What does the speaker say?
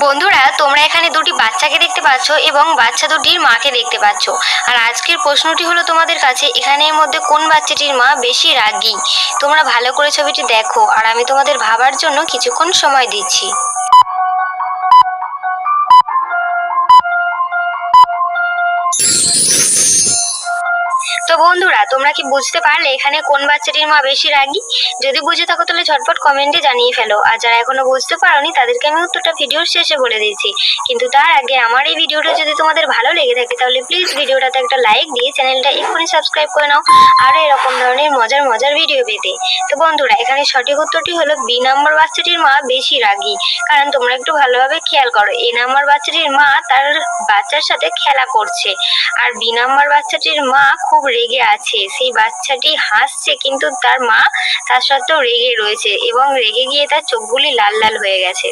বন্ধুরা, তোমরা এখানে দুটি বাচ্চাকে দেখতে পাচ্ছ এবং বাচ্চা দুটির মাকে দেখতে পাচ্ছ। আর আজকের প্রশ্নটি হলো তোমাদের কাছে, এখানের মধ্যে কোন বাচ্চাটির মা বেশি রাগী? তোমরা ভালো করে ছবিটি দেখো আর আমি তোমাদের ভাবার জন্য কিছুক্ষণ সময় দিচ্ছি। তো বন্ধুরা, তোমরা কি বুঝতে পারলে এখানে কোন বাচ্চাটির মা বেশি রাগী? যদি বুঝে থাকো তাহলে ঝটপট কমেন্টে জানিয়ে ফেলো। আর যারা এখনো বুঝতে পারোনি তাদেরকে আমি উত্তরটা ভিডিওর শেষে বলে দিচ্ছি। কিন্তু তার আগে আমার এই ভিডিওটা যদি তোমাদের ভালো লেগে থাকে তাহলে প্লিজ ভিডিওটাতে একটা লাইক দিয়ে চ্যানেলটা এক্ষুনি সাবস্ক্রাইব করে নাও আর এরকম ধরনের মজার মজার ভিডিও পেতে। তো বন্ধুরা, এখানে সঠিক উত্তরটি হলো বি নাম্বার বাচ্চাটির মা বেশি রাগী। কারণ তোমরা একটু ভালোভাবে খেয়াল করো, এ নাম্বার বাচ্চাটির মা তার বাচ্চার সাথে খেলা করছে আর বি নাম্বার বাচ্চাটির মা খুব রেগে আছে। সেই বাচ্চাটি হাসছে কিন্তু তার মা তার সত্ত্বেও রেগে রয়েছে এবং রেগে গিয়ে তার চোখগুলি লাল লাল হয়ে গেছে।